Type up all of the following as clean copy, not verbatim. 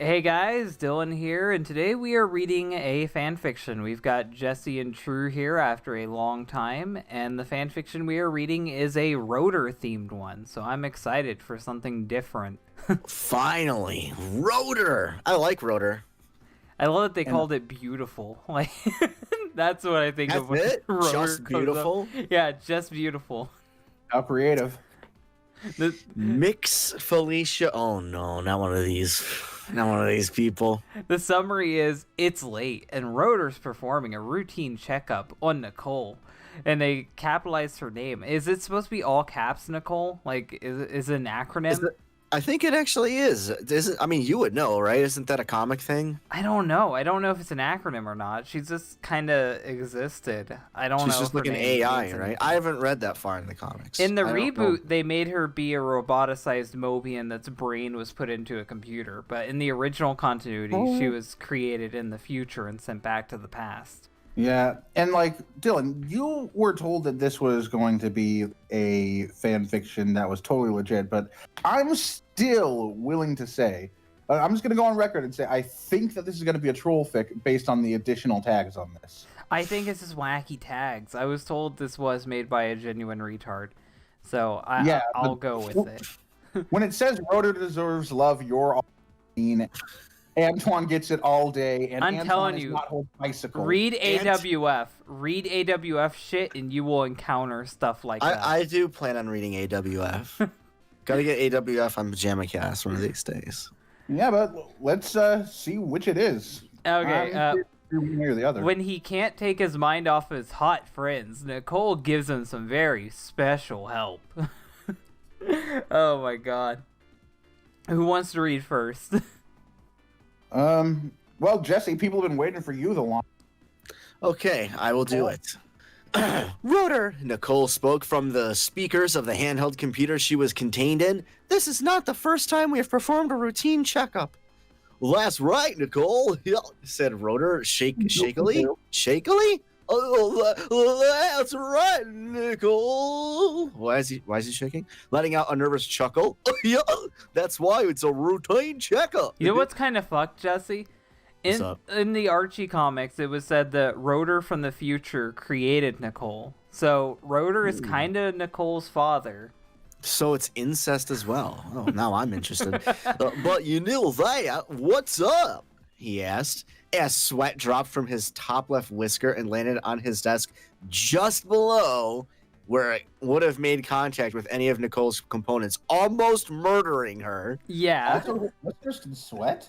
Hey guys, Dylan here, and today we are reading a fanfiction. We've got Jesse and True here after a long time, and the fanfiction we are reading is a rotor-themed one, so I'm excited for something different. Finally, Rotor. I like Rotor. I love that they And called it beautiful. Like, that's what I think That's of when it? rotor Just comes beautiful? up. Yeah, just beautiful. how creative. The, Mix Felicia. Oh no, not one of these. Not one of these people. the summary is, it's late, and Rotor's performing a routine checkup on Nicole. And they capitalized her name. Is it supposed to be all caps, Nicole? Like, is it an acronym? I think it actually is. I mean, you would know, right? Isn't that a comic thing? I don't know. I don't know if it's an acronym or not. She's just kind of existed. I don't know. She's just if her like an name AI, means right? anything. I haven't read that far in the comics. In the I don't know. reboot, they made her be a roboticized Mobian that's brain was put into a computer. But in the original continuity, she was created in the future and sent back to the past. Yeah, and like Dylan, you were told that this was going to be a fan fiction that was totally legit, but I'm still willing to say, I'm just going to go on record and say, I think that this is going to be a troll fic based on the additional tags on this. I think it's just wacky tags. I was told this was made by a genuine retard. So I'll go with it. When it says Rotor deserves love, you're all mean. Antoine gets it all day, and I'm Antoine telling is you, not hold bicycle. Read AWF. Read AWF shit, and you will encounter stuff like that. I do plan on reading AWF. Gotta get AWF on Pajama Cast one of these days. Yeah, but let's see which it is. Okay, one or the other. when he can't take his mind off his hot friends, Nicole gives him some very special help. Oh my god. Who wants to read first? Well, Jesse, people have been waiting for you the long. Okay, I will do it. Rotor, Nicole spoke from the speakers of the handheld computer she was contained in. This is not the first time we have performed a routine checkup. Well, that's right, Nicole, said Rotor shakily. Shakily? Oh, that's right, Nicole. Why is he shaking? Letting out a nervous chuckle. Yeah, that's why it's a routine checkup. You know what's kind of fucked, Jesse? What's up? In the Archie comics, it was said that Rotor from the future created Nicole. So Rotor is kind of Nicole's father. So it's incest as well. Oh, now I'm interested. But you knew that. What's up? He asked, as sweat dropped from his top left whisker and landed on his desk just below where it would have made contact with any of Nicole's components, almost murdering her. Yeah, Also, whiskers can sweat.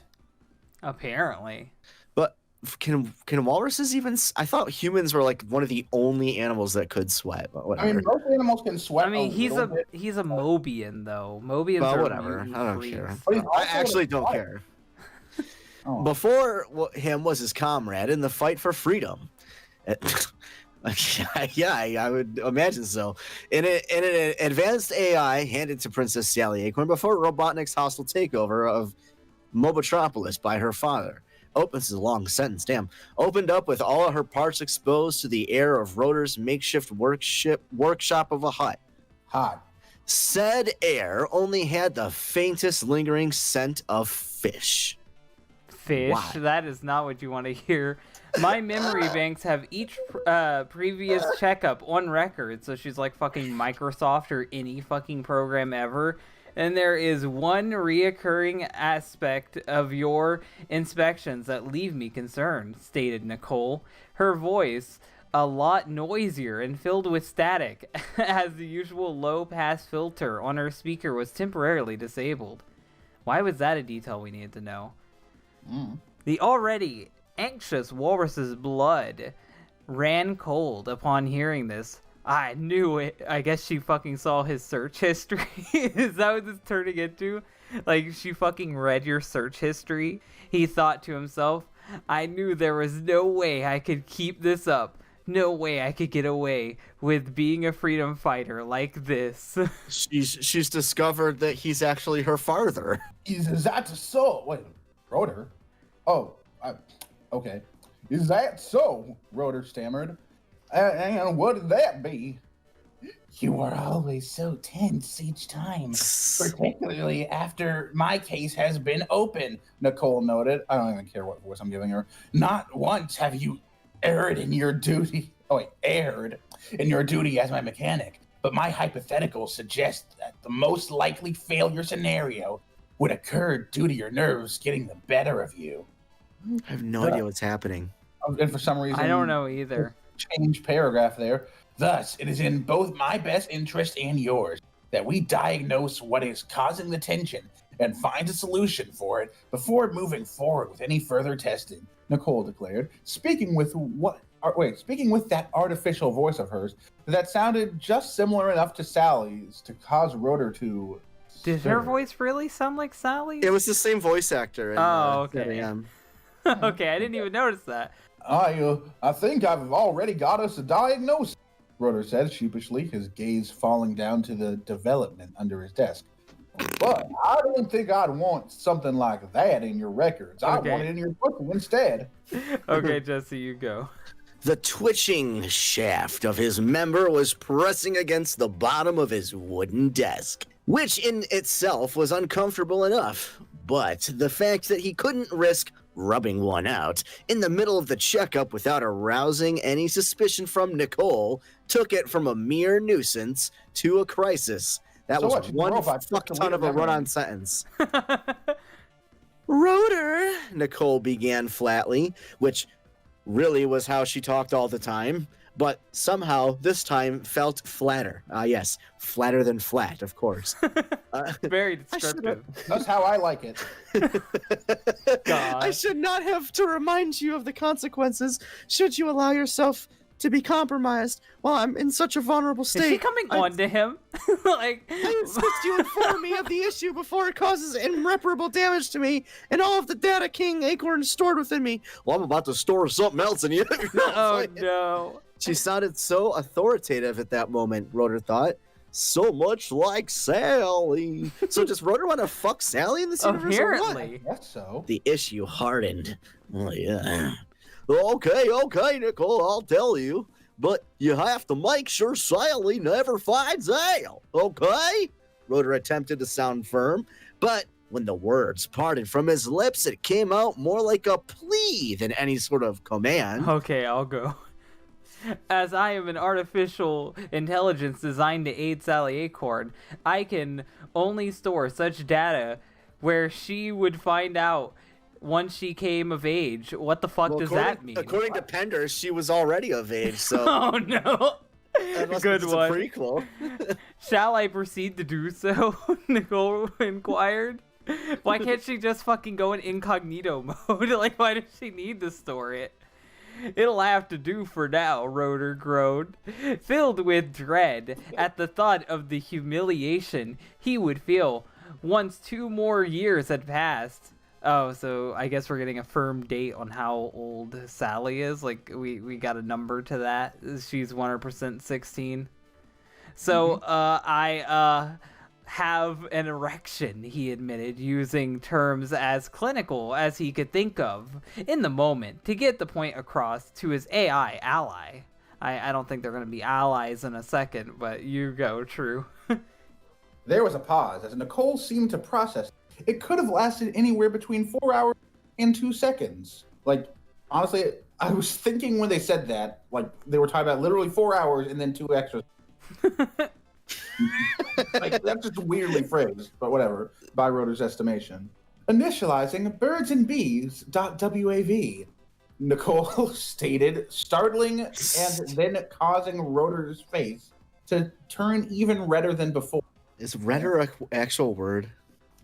apparently. But can walruses even? I thought humans were like one of the only animals that could sweat. But whatever. I mean, most animals can sweat. I mean, he's little a bit. he's a Mobian though. Mobians Well, are whatever. mutant I don't freaks. care. But he's I also actually a don't fighter. care. Oh. Before him was his comrade in the fight for freedom. Yeah, I would imagine so. In an advanced AI handed to Princess Sally Acorn before Robotnik's hostile takeover of Mobotropolis by her father. This is a long sentence, damn. Opened up with all of her parts exposed to the air of Rotor's makeshift workshop of a hut. Hot. Said air only had the faintest lingering scent of fish. Fish. Wow. That is not what you want to hear. My memory banks have each previous checkup on record, so she's like fucking Microsoft or any fucking program ever. And there is one reoccurring aspect of your inspections that leave me concerned, stated Nicole. Her voice, a lot noisier and filled with static, as the usual low-pass filter on her speaker was temporarily disabled. Why was that a detail we needed to know? The already anxious walrus's blood ran cold upon hearing this. I knew it. I guess she fucking saw his search history. Is that what this is turning into? Like, she fucking read your search history? He thought to himself, I knew there was no way I could keep this up. No way I could get away with being a freedom fighter like this. She's discovered that he's actually her father. Is that so? Wait, Rotor? Oh, okay. Is that so? Rotor stammered. And what would that be? You are always so tense each time, particularly after my case has been open, Nicole noted. I don't even care what voice I'm giving her. Not once have you erred in your duty. Oh, wait, erred in your duty as my mechanic. But my hypothetical suggests that the most likely failure scenario would occur due to your nerves getting the better of you. I have no idea what's happening. And for some reason, I don't know either. Change paragraph there. Thus, it is in both my best interest and yours that we diagnose what is causing the tension and find a solution for it before moving forward with any further testing, Nicole declared, speaking with that artificial voice of hers that sounded just similar enough to Sally's to cause Rotor to Did stir. her voice really sound like Sally's? It was the same voice actor. In, okay. 7 Okay, I didn't even notice that. I think I've already got us a diagnosis, Rotor said sheepishly, his gaze falling down to the development under his desk. But I don't think I'd want something like that in your records. I Okay. want it in your book instead. Okay, Jesse, you go. The twitching shaft of his member was pressing against the bottom of his wooden desk, which in itself was uncomfortable enough. But the fact that he couldn't risk rubbing one out in the middle of the checkup without arousing any suspicion from Nicole took it from a mere nuisance to a crisis. That So was what, you one drove by fuck Crystal ton of a Weird run-on Memory. sentence. Rotor, Nicole began flatly, which really was how she talked all the time, but somehow this time felt flatter. Yes, flatter than flat, of course. Very I should've- descriptive. That's how I like it. God. I should not have to remind you of the consequences should you allow yourself to be compromised while I'm in such a vulnerable Is she state. coming on to him? Like, I insist you inform me of the issue before it causes irreparable damage to me and all of the data King Acorn stored within me. Well, I'm about to store something else in you. You know what I'm oh saying? no. She sounded so authoritative at that moment, Rotor thought. So much like Sally. So does Rotor want to fuck Sally in this universe or what? Apparently. Yes, so. The issue hardened. Oh, yeah. Okay, Nicole, I'll tell you. But you have to make sure Sally never finds out, okay? Rotor attempted to sound firm, but when the words parted from his lips, it came out more like a plea than any sort of command. Okay, I'll go. As I am an artificial intelligence designed to aid Sally Acorn, I can only store such data where she would find out once she came of age. What the fuck Well, does that mean? According to Pender, she was already of age, so Oh no. unless Good it's one. a prequel. Shall I proceed to do so? Nicole inquired. Why can't she just fucking go in incognito mode? Like, why does she need to store it? It'll have to do for now, Rotor groaned, filled with dread at the thought of the humiliation he would feel once 2 more years had passed. Oh, so I guess we're getting a firm date on how old Sally is. Like, we got a number to that. She's 100% 16. So, I have an erection, he admitted, using terms as clinical as he could think of in the moment to get the point across to his AI ally. I don't think they're going to be allies in a second, but you go, True. There was a pause as Nicole seemed to process. It could have lasted anywhere between 4 hours and 2 seconds. Like, honestly, I was thinking when they said that, like, they were talking about literally 4 hours and then 2 extras. Like, that's just weirdly phrased, but whatever, by Rotor's estimation. Initializing birdsandbees.wav, Nicole stated, startling and then causing Rotor's face to turn even redder than before. Is redder an actual word?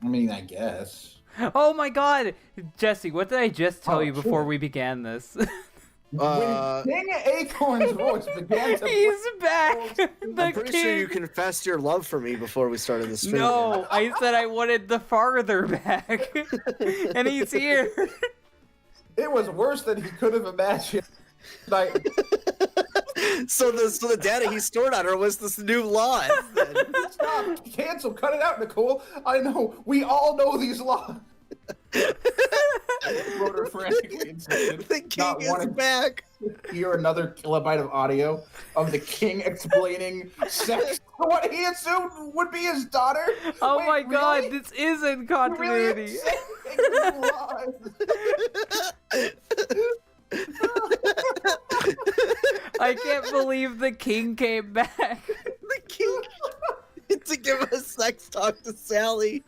I mean, I guess. Oh my god! Jesse, what did I just tell Oh, you before shit. we began this? Uh, When King Acorn's voice began to He's back! I'm The pretty sure you king! confessed your love for me before we started this stream. No, I said I wanted the farther back. And he's here. it was worse than he could have imagined. Like, So the data he stored on her was this new law. stop, cancel, cut it out, Nicole. I know, we all know these laws. Rotor frantically insisted. The king not is wanting back. to hear another kilobyte of audio of the king explaining sex to what he assumed would be his daughter. Oh Wait, my god, really? this is in You continuity. really saying lies? I can't believe the king came back. The king to give a sex talk to Sally.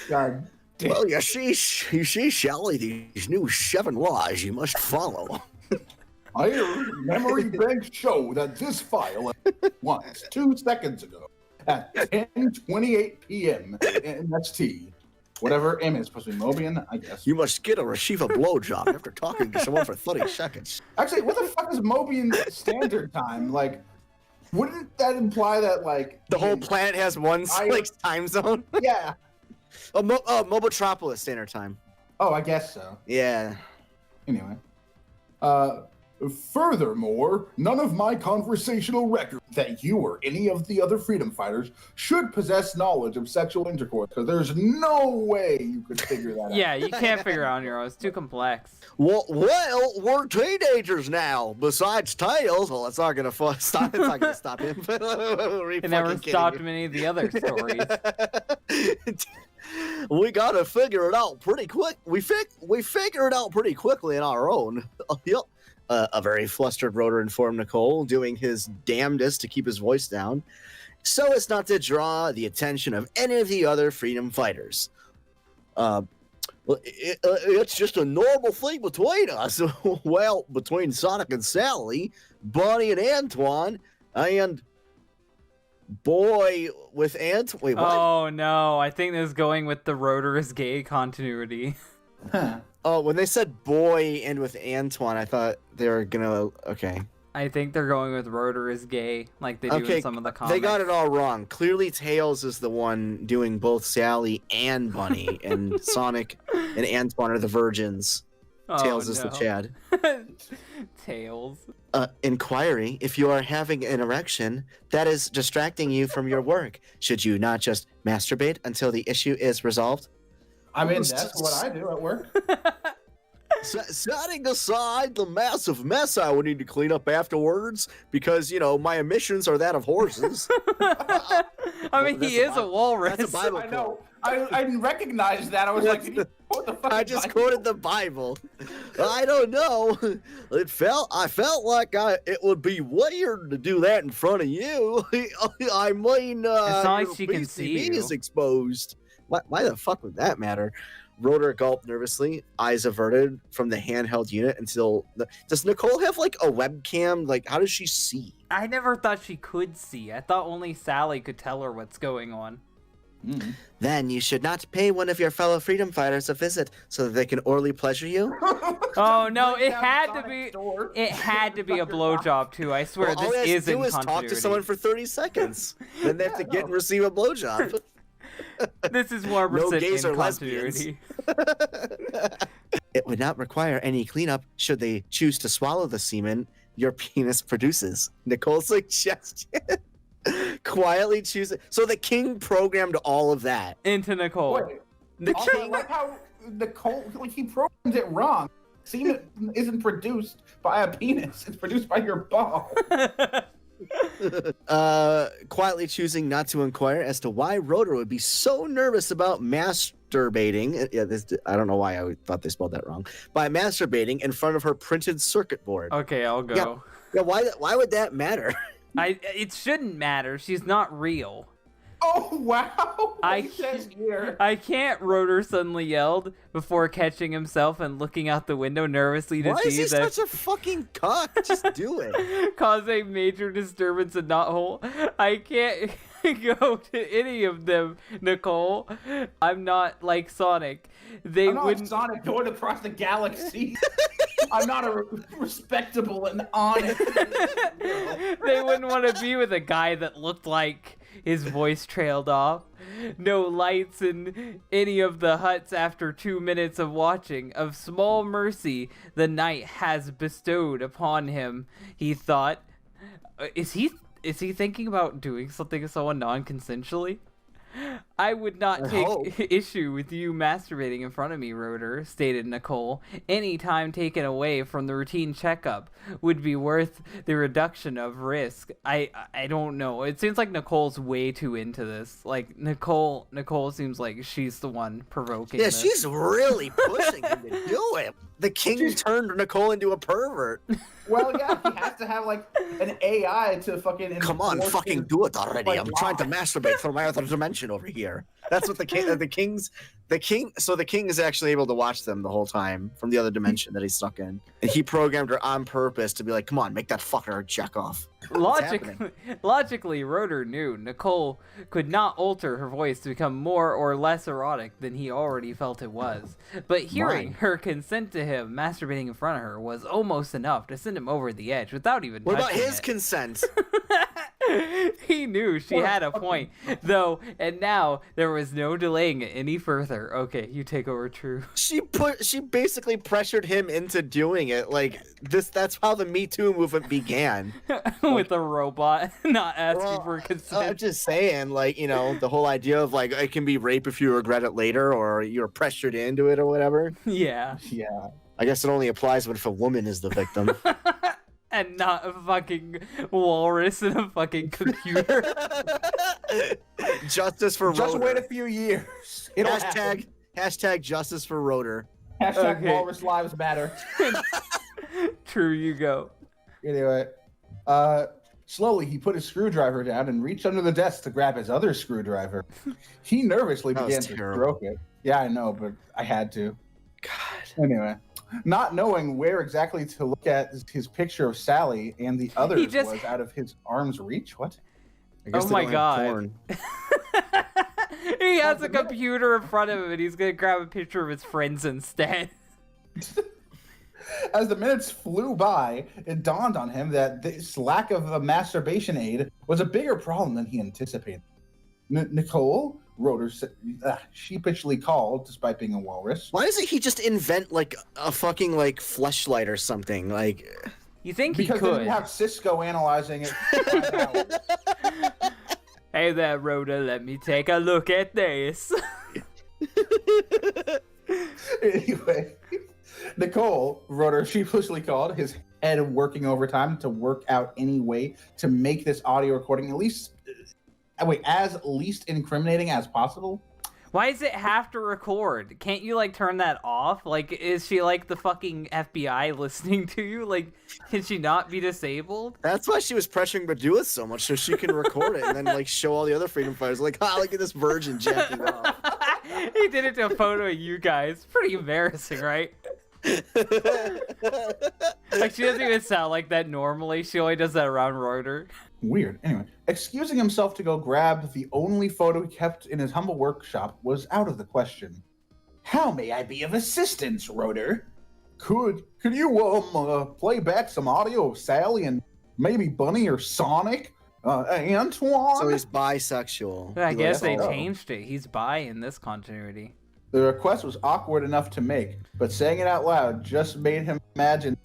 God damn. Well, you see, Sally, these new 7 laws you must follow. I hear memory banks show that this file once 2 seconds ago at 10:28 p.m. MST. Whatever M is supposed to be Mobian, I guess. You must get or receive a blowjob after talking to someone for 30 seconds. Actually, what the fuck is Mobian standard time? Like, wouldn't that imply that, like... The whole planet has one like time zone? Yeah. Mobotropolis standard time. Oh, I guess so. Yeah. Anyway. Furthermore, none of my conversational records that you or any of the other freedom fighters should possess knowledge of sexual intercourse, because there's no way you could figure that out. Yeah, you can't figure it out on your own. It's too complex. Well, we're teenagers now. Besides Tails, well, it's not gonna stop. It's not gonna stop him. It never stopped many of the other stories. We gotta figure it out pretty quick. We figure it out pretty quickly on our own. Yep. A very flustered Rotor informed Nicole, doing his damnedest to keep his voice down, so as not to draw the attention of any of the other freedom fighters. Well, it's just a normal thing between us. Well, between Sonic and Sally, Bonnie and Antoine, and Boy with Ant. Wait, what? Oh no, I think this is going with the Rotor is gay continuity. Oh, when they said boy and with Antoine, I thought they were gonna. Okay. I think they're going with Rotor is gay, like they do in some of the comics. They got it all wrong. Clearly, Tails is the one doing both Sally and Bunny, and Sonic and Antoine are the virgins. Oh, Tails is the Chad. Tails. Inquiry: if you are having an erection that is distracting you from your work, should you not just masturbate until the issue is resolved? I mean, that's what I do at work. Setting aside the massive mess I would need to clean up afterwards, because, you know, my emissions are that of horses. I mean, he is a walrus. That's a Bible I quote. know. I didn't recognize that. I was like, what the fuck? I just quoted the Bible. I don't know. I felt like it would be weird to do that in front of you. I mean, it's not like your she can see PCB you. is exposed. Why the fuck would that matter? Rotor gulped nervously, eyes averted from the handheld unit until... Does Nicole have, like, a webcam? Like, how does she see? I never thought she could see. I thought only Sally could tell her what's going on. Mm. Then you should not pay one of your fellow freedom fighters a visit so that they can orally pleasure you? Oh no, it Down had to Sonic's be. door. It had to be a blowjob too. I swear Well, all this they have is to in do is continuity. talk to someone for 30 seconds. Then they have to get and receive a blowjob. This is 100% No gays in or continuity. It would not require any cleanup should they choose to swallow the semen your penis produces. Nicole's suggestion. Quietly choose it. So the king programmed all of that. Into Nicole. Wait, The also, I king. like how Nicole, like, he programmed it wrong. Semen isn't produced by a penis. It's produced by your ball. Quietly choosing not to inquire as to why Rotor would be so nervous about masturbating. Yeah, I don't know why I thought they spelled that wrong. By masturbating in front of her printed circuit board. Okay, I'll go. Yeah, why would that matter? It shouldn't matter. She's not real. Oh, wow. I He says here. I can't, Rotor suddenly yelled before catching himself and looking out the window nervously to Why is see he that such a fucking cock? Just do it. cause a major disturbance in Knothole. I can't go to any of them, Nicole. I'm not like Sonic. They I'm not wouldn't. Sonic going across the galaxy. I'm not a respectable and honest. They wouldn't want to be with a guy that looked like his voice trailed off. No lights in any of the huts after 2 minutes of watching. Of small mercy the night has bestowed upon him, he thought. Is he thinking about doing something to someone non-consensually? I would not I take hope. issue with you masturbating in front of me, Rotor, stated Nicole. Any time taken away from the routine checkup would be worth the reduction of risk. I don't know. It seems like Nicole's way too into this. Like Nicole seems like she's the one provoking Yeah, this. she's really pushing him to do it. The king turned Nicole into a pervert. Well, yeah, he has to have like an AI to fucking. Come on, enforce fucking his, do it already. like, I'm trying to law. masturbate through my other dimension over here. That's what the king, so the king is actually able to watch them the whole time from the other dimension that he's stuck in. And he programmed her on purpose to be like, come on, make that fucker check off. Logically, Rotor knew Nicole could not alter her voice to become more or less erotic than he already felt it was. But hearing her consent to him masturbating in front of her was almost enough to send him over the edge without even What about touching his it. consent? He knew she had a point, though, and now there was no delaying it any further. Okay, you take over, True. She basically pressured him into doing it. Like that's how the Me Too movement began. With a robot not asking Well, for consent. I'm just saying, like, you know, the whole idea of like it can be rape if you regret it later or you're pressured into it or whatever. Yeah. Yeah. I guess it only applies when if a woman is the victim. And not a fucking walrus in a fucking computer. Justice for Just Rotor. wait a few years. It'll happen. Hashtag justice for Rotor. Hashtag Okay. Walrus Lives Matter. True, you go. Anyway, slowly he put his screwdriver down and reached under the desk to grab his other screwdriver. He nervously That was began to terrible. stroke it. Yeah, I know, but I had to. God. Anyway, not knowing where exactly to look at his picture of Sally and the others just- was out of his arm's reach. What? I guess Oh they my don't have God. porn. He has a computer in front of him and he's gonna grab a picture of his friends instead. As the minutes flew by, it dawned on him that this lack of a masturbation aid was a bigger problem than he anticipated. Nicole, Rotor sheepishly called, despite being a walrus. Why doesn't he just invent like a fucking like fleshlight or something? Like You think Because he then could? you have Cisco analyzing it. to find out. Hey there, Rhoda, let me take a look at this. Anyway, Nicole, Rotor sheepishly called, his head working overtime to work out any way to make this audio recording as least incriminating as possible. Why does it have to record? Can't you, like, turn that off? Like, is she, like, the fucking FBI listening to you? Like, can she not be disabled? that's why she was pressuring him to do it so much, so she can record it and then like show all the other freedom fighters, like, ah, look at this virgin jacking off. He did it to a photo of you guys. Pretty embarrassing, right? Like, she doesn't even sound like that normally. She only does that around Reuters. Weird. Anyway, excusing himself to go grab the only photo he kept in his humble workshop was out of the question. How may I be of assistance, Rotor? Could you play back some audio of Sally and maybe Bunny or Sonic? Antoine? So he's bisexual. I He guess likes they all- changed it. He's bi in this continuity. The request was awkward enough to make, but saying it out loud just made him imagine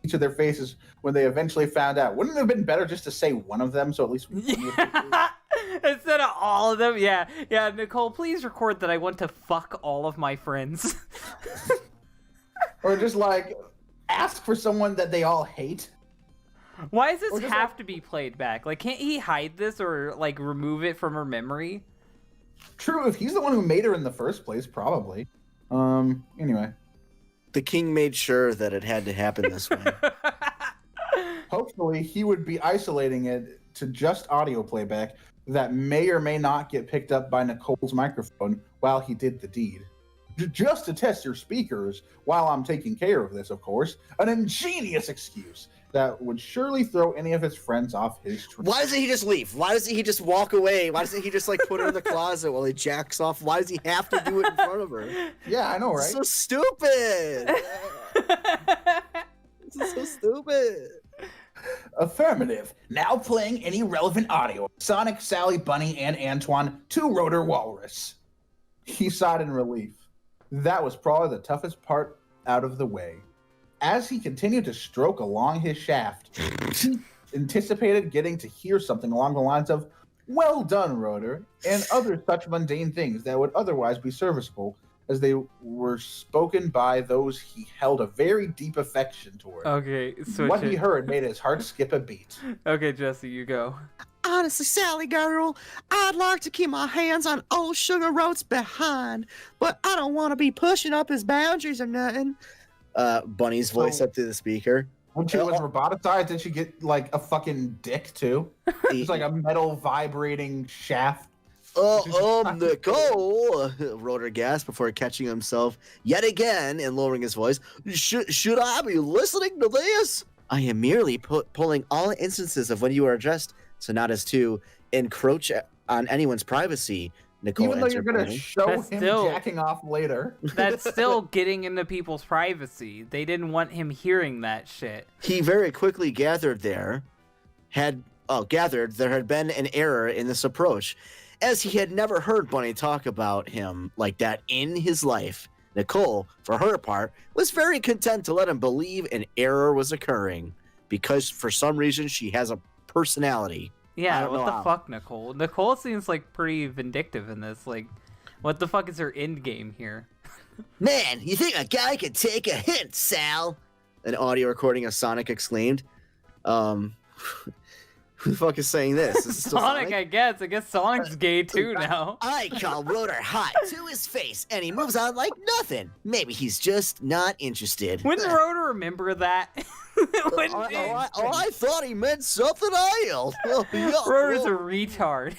each of their faces when they eventually found out. Wouldn't it have been better just to say one of them so at least we Instead of all of them, yeah. Nicole, please record that I want to fuck all of my friends. Or just like ask for someone that they all hate? Why does this Or just have to be played back? Like, can't he hide this or like remove it from her memory? True, if he's the one who made her in the first place, probably. Anyway. The king made sure that it had to happen this way. Hopefully, he would be isolating it to just audio playback that may or may not get picked up by Nicole's microphone while he did the deed. Just to test your speakers while I'm taking care of this, of course. An ingenious excuse that would surely throw any of his friends off his trail. Why doesn't he just leave? Why doesn't he just walk away? Why doesn't he just like put her in the closet while he jacks off? Why does he have to do it in front of her? Yeah, I know, right? So stupid. This is so stupid. Affirmative. Now playing any relevant audio. Sonic, Sally, Bunny, and Antoine to Rotor Walrus. He sighed in relief. That was probably the toughest part out of the way. As he continued to stroke along his shaft, he anticipated getting to hear something along the lines of, Well done, Rotor, and other such mundane things that would otherwise be serviceable, as they were spoken by those he held a very deep affection toward. Okay, switch What he it. heard made his heart skip a beat. Okay, Jesse, you go. Honestly, Sally girl, I'd like to keep my hands on old Sugar Road's behind, but I don't want to be pushing up his boundaries or nothing. Bunny's voice So- up to the speaker. When she was roboticized, did she get like a fucking dick too? It's like a metal vibrating shaft. Nicole, Rotor gasped before catching himself yet again and lowering his voice. Should I be listening to this? I am merely pulling all instances of when you are addressed so not as to encroach on anyone's privacy. Nicole Even though you're answered gonna bluntly. show That's him still- jacking off later. That's still getting into people's privacy. They didn't want him hearing that shit. He very quickly gathered there had been an error in this approach, as he had never heard Bunny talk about him like that in his life. Nicole, for her part, was very content to let him believe an error was occurring, because for some reason she has a personality. I Yeah, don't what know the how. fuck, Nicole? Nicole seems like pretty vindictive in this. Like, what the fuck is her end game here? Man, you think a guy could take a hint, Sal? An audio recording of Sonic exclaimed. Who the fuck is saying this? Is this still Sonic, I guess. I guess Sonic's gay too now. I call Rotor hot to his face, and he moves on like nothing. Maybe he's just not interested. Wouldn't Rotor remember that? Wouldn't he? I thought he meant something else. Rotor's a retard.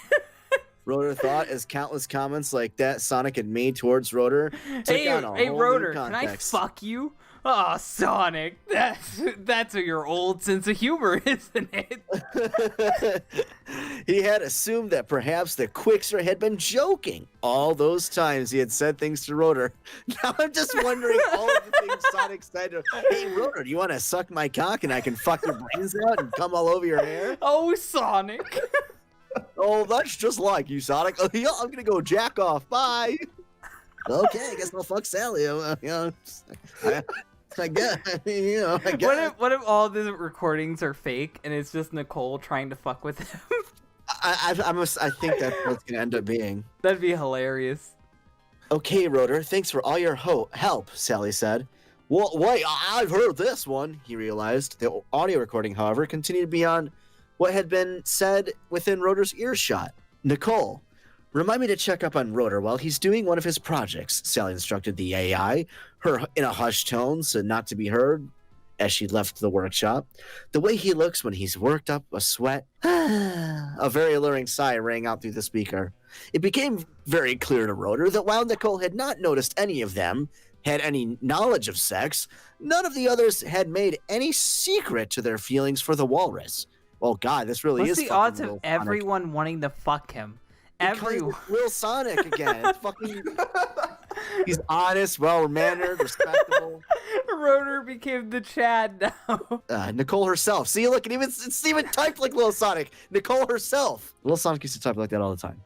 Rotor thought, as countless comments like that Sonic had made towards Rotor took Hey, on a hey, whole Rotor, new can I context. fuck you? Oh, Sonic, that's your old sense of humor, isn't it? He had assumed that perhaps the Quixer had been joking all those times he had said things to Rotor. Now I'm just wondering all of the things Sonic said to, hey, Rotor, do you want to suck my cock and I can fuck your brains out and come all over your hair? Oh, Sonic. Oh, that's just like you, Sonic. Oh, yeah, I'm gonna go jack off. Bye. Okay, I guess I'll fuck Sally. I guess, I guess. What if all the recordings are fake and it's just Nicole trying to fuck with him? I think that's what it's gonna end up being. That'd be hilarious. Okay, Rotor, thanks for all your help, Sally said. Well, wait, I've heard this one, he realized. The audio recording, however, continued beyond what had been said within Rotor's earshot. Nicole, remind me to check up on Rotor while he's doing one of his projects, Sally instructed the AI, her in a hushed tone so not to be heard as she left the workshop. The way he looks when he's worked up a sweat. A very alluring sigh rang out through the speaker. It became very clear to Rotor that while Nicole had not noticed any of them had any knowledge of sex, none of the others had made any secret to their feelings for the walrus. Oh god, this really What's is the fucking odds Lil of Sonic. everyone wanting to fuck him? Because Everyone. it's Lil Sonic again. It's fucking. He's honest, well-mannered, respectable. Rotor became the Chad now. Nicole herself. See, look, it's even typed like Lil Sonic. Nicole herself. Lil Sonic used to type like that all the time.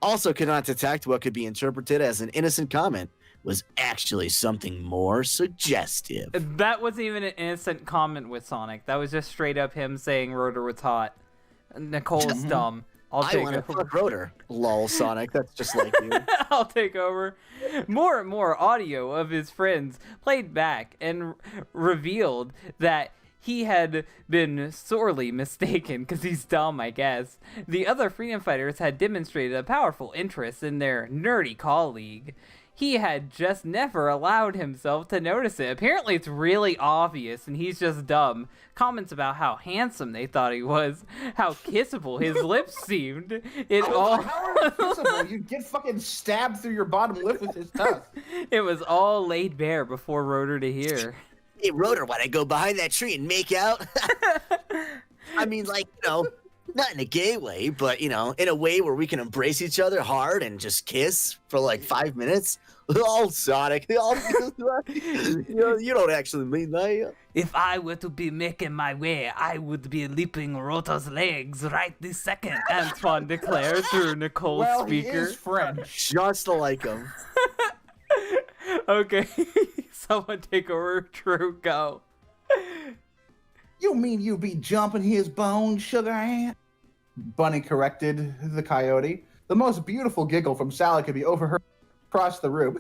Also could not detect what could be interpreted as an innocent comment was actually something more suggestive. That wasn't even an innocent comment with Sonic. That was just straight up him saying Rotor was hot. Nicole's dumb. I'll I take want to over. fuck Rotor. Lol, Sonic. That's just like you. I'll take over. More and more audio of his friends played back and revealed that he had been sorely mistaken because he's dumb, I guess. The other freedom fighters had demonstrated a powerful interest in their nerdy colleague. He had just never allowed himself to notice it. Apparently it's really obvious and he's just dumb. Comments about how handsome they thought he was, how kissable his lips seemed. It all How are you kissable? You get fucking stabbed through your bottom lip with his tongue. it was all laid bare before Rotor to hear. Hey, Rotor, want to go behind that tree and make out? I mean, like, not in a gay way, but, in a way where we can embrace each other hard and just kiss for like 5 minutes. Oh, Sonic. You don't actually mean that. If I were to be making my way, I would be leaping Rotor's legs right this second, Antoine declared through Nicole's Well, speaker. he is French. Just like him. Okay, someone take over. True, go. You mean you be jumping his bones, sugar ant? Bunny corrected the coyote. The most beautiful giggle from Sally could be overheard across the room.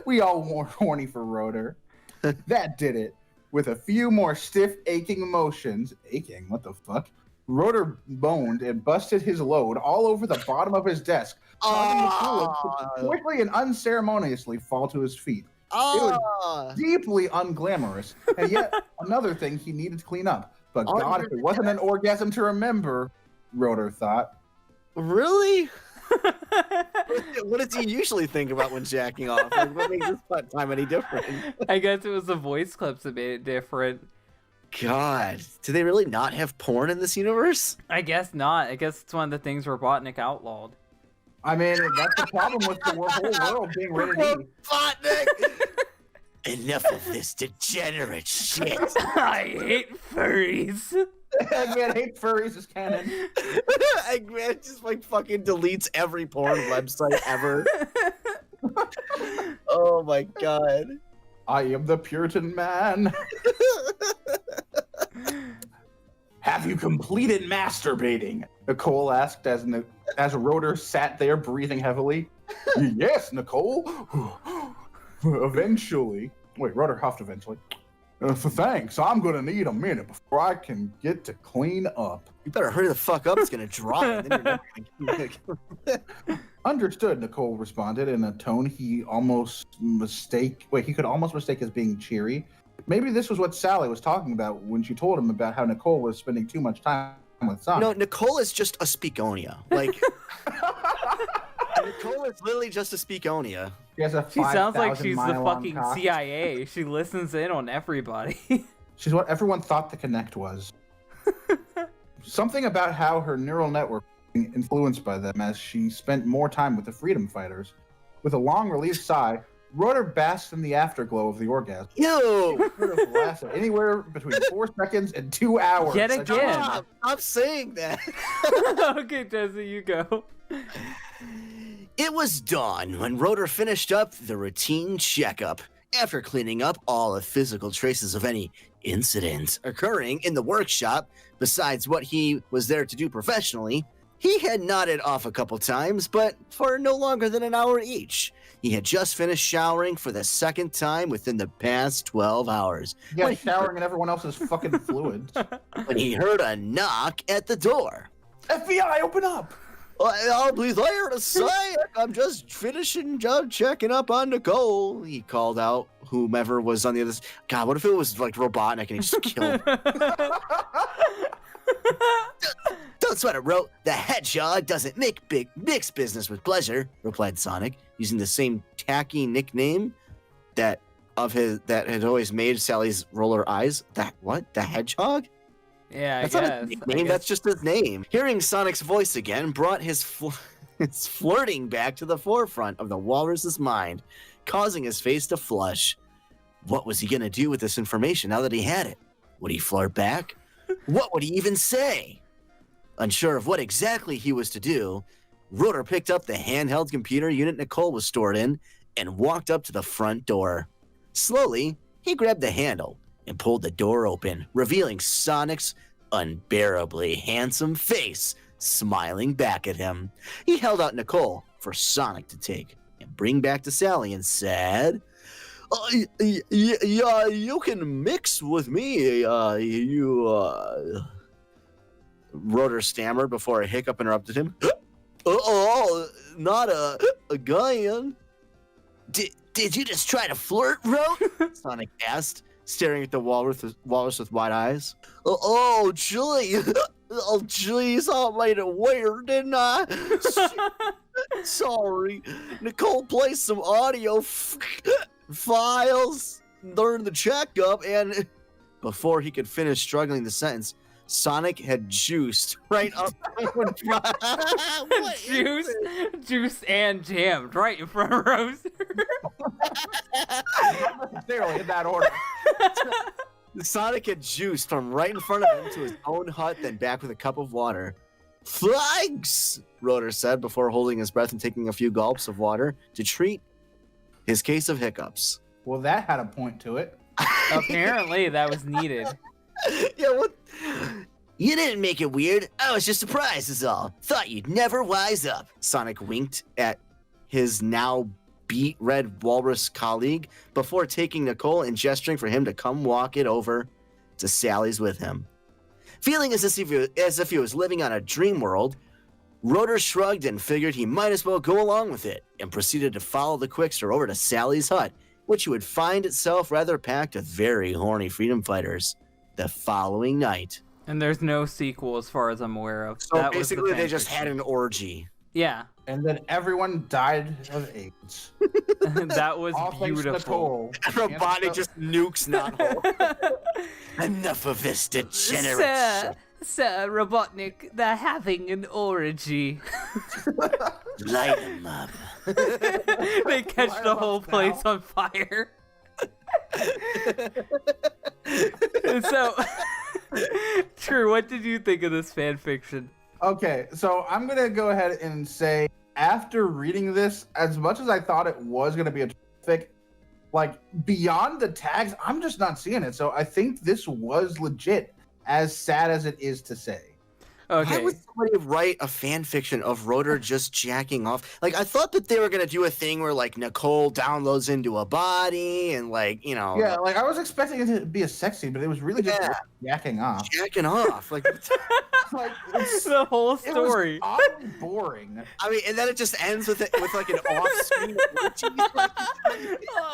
We all were horny for Rotor. That did it. With a few more stiff, aching motions. Aching? What the fuck? Rotor moaned and busted his load all over the bottom of his desk, causing the fluid to quickly and unceremoniously fall to his feet. It was deeply unglamorous, and yet another thing he needed to clean up. But God, if it wasn't an orgasm to remember, Rotor thought. Really? What does he usually think about when jacking off? Like, what makes this time any different? I guess it was the voice clips that made it different. God, do they really not have porn in this universe? I guess not. I guess it's one of the things Robotnik outlawed. I mean, that's the problem with the whole world being rated E. Robotnik! Enough of this degenerate shit. I hate furries. Eggman hates furries as canon. Eggman just like fucking deletes every porn website ever. Oh my god. I am the Puritan man. Have you completed masturbating? Nicole asked as Rotor sat there breathing heavily. Yes, Nicole. Eventually. Wait, Rotor huffed eventually. Thanks. I'm gonna need a minute before I can get to clean up. You better hurry the fuck up. It's gonna dry. Then you're never gonna... Understood, Nicole responded in a tone he could almost mistake as being cheery. Maybe this was what Sally was talking about when she told him about how Nicole was spending too much time with Sonic. No, Nicole is just a speakonia. Like, Nicole is literally just a speakonia. She sounds like she's the fucking CIA. She listens in on everybody. She's what everyone thought the Connect was. Something about how her neural network was influenced by them as she spent more time with the freedom fighters. With a long relieved sigh, Rotor basked in the afterglow of the orgasm. Ew! Could have lasted anywhere between 4 seconds and 2 hours. Yet again. Stop saying that. Okay, Jesse, you go. It was dawn when Rotor finished up the routine checkup. After cleaning up all the physical traces of any incident occurring in the workshop, besides what he was there to do professionally, he had nodded off a couple times, but for no longer than an hour each. He had just finished showering for the second time within the past 12 hours. Yeah, showering in everyone else's fucking fluids. When he heard a knock at the door. FBI, open up! I'll be there to say it. I'm just finishing checking up on Nicole. He called out whomever was on the other side. God, what if it was like Robotnik and he just killed him? Don't sweat it, Ro. The hedgehog doesn't mix business with pleasure, replied Sonic, using the same tacky nickname that had always made Sally's roll her eyes. The hedgehog? Yeah, That's not a nickname, that's just his name. Hearing Sonic's voice again brought his flirting back to the forefront of the walrus's mind, causing his face to flush. What was he gonna do with this information now that he had it? Would he flirt back? What would he even say? Unsure of what exactly he was to do, Rotor picked up the handheld computer unit Nicole was stored in and walked up to the front door. Slowly, he grabbed the handle and pulled the door open, revealing Sonic's unbearably handsome face smiling back at him. He held out Nicole for Sonic to take and bring back to Sally and said, yeah, you can mix with me. Rotor stammered before a hiccup interrupted him. Not a guy. Did you just try to flirt, Ro? Sonic asked, staring at the walrus with wide eyes. Oh, jeez. Oh, jeez, I made it weird, didn't I? Sorry. Nicole placed some audio files during the checkup, and before he could finish struggling the sentence, Sonic had juiced right up in front. Juiced and jammed right in front of Roser. Not necessarily in that order. Sonic had juiced from right in front of him to his own hut, then back with a cup of water. Thanks, Rotor said before holding his breath and taking a few gulps of water to treat his case of hiccups. Well, that had a point to it. Apparently, that was needed. Yeah, what? You didn't make it weird. I was just surprised is all. Thought you'd never wise up. Sonic winked at his now beet red walrus colleague before taking Nicole and gesturing for him to come walk it over to Sally's with him. Feeling as if he was living on a dream world, Rotor shrugged and figured he might as well go along with it and proceeded to follow the Quickster over to Sally's hut, which would find itself rather packed with very horny freedom fighters the following night. And there's no sequel as far as I'm aware of. So basically they just had an orgy. Yeah. And then everyone died of AIDS. That was All thanks to beautiful. Nicole. Robotic just nukes Knothole. Enough of this degenerate shit. Sir Robotnik, they're having an orgy. Light him up. They catch Light the 'em whole up place now. on fire. So, True, what did you think of this fan fiction? Okay, so I'm gonna go ahead and say, after reading this, as much as I thought it was gonna be a fic, like beyond the tags, I'm just not seeing it. So I think this was legit, as sad as it is to say. Okay. Why would somebody write a fan fiction of Rotor just jacking off? Like, I thought that they were gonna do a thing where like Nicole downloads into a body and like, you know, Yeah, like I was expecting it to be a sex scene, but it was really just jacking off. jacking off. Like, Like it's, The whole it story. was oddly boring. I mean, and then it just ends with like an off-screen.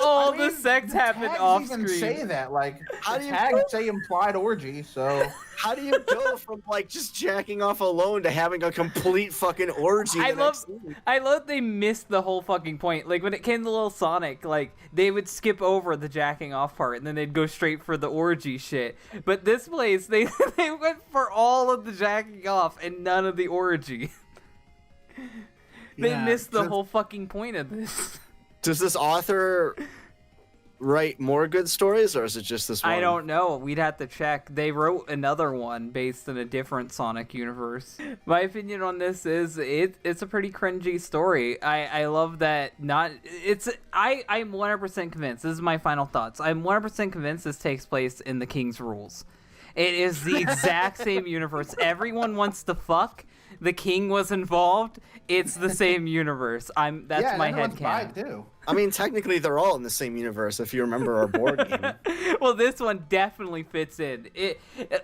All I the mean, sex the happened tags off even screen. say that, like How the do you tags know? say implied orgy, so How do you go from like just jacking off alone to having a complete fucking orgy? I the next love- scene? I love they missed the whole fucking point. Like when it came to Little Sonic, like they would skip over the jacking off part and then they'd go straight for the orgy shit. But this place, they they went for all of the jacking off and none of the orgy. They Yeah, missed the just- whole fucking point of this. Does this author write more good stories, or is it just this one? I don't know. We'd have to check. They wrote another one based in a different Sonic universe. My opinion on this is it's a pretty cringy story. I love that I'm 100% convinced. This is my final thoughts. I'm 100% convinced this takes place in the King's Rules. It is the exact same universe. Everyone wants to fuck. The king was involved. It's the same universe. That's yeah, my everyone's bi, headcanon. too. I mean, technically, they're all in the same universe. If you remember our board game. Well, this one definitely fits in.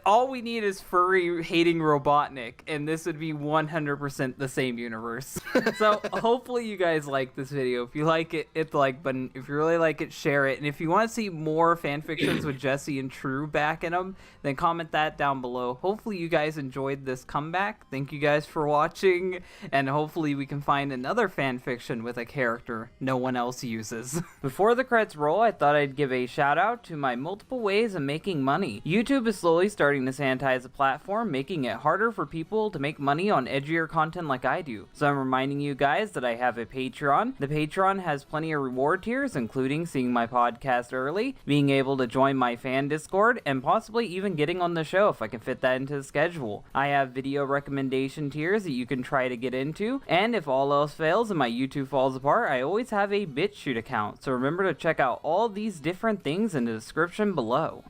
All we need is furry hating Robotnik, and this would be 100% the same universe. So hopefully you guys like this video. If you like it, hit the like button. If you really like it, share it. And if you want to see more fanfictions with Jesse and True back in them, then comment that down below. Hopefully you guys enjoyed this comeback. Thank you guys for watching, and hopefully we can find another fanfiction with a character no one else uses. Before the credits roll, I thought I'd give a shout out to my multiple ways of making money. YouTube is slowly starting to sanitize the platform, making it harder for people to make money on edgier content like I do. So I'm reminding you guys that I have a Patreon. The Patreon has plenty of reward tiers, including seeing my podcast early, being able to join my fan Discord, and possibly even getting on the show if I can fit that into the schedule. I have video recommendation tiers that you can try to get into, and if all else fails and my YouTube falls apart, I always have a BitChute account, so remember to check out all these different things in the description below.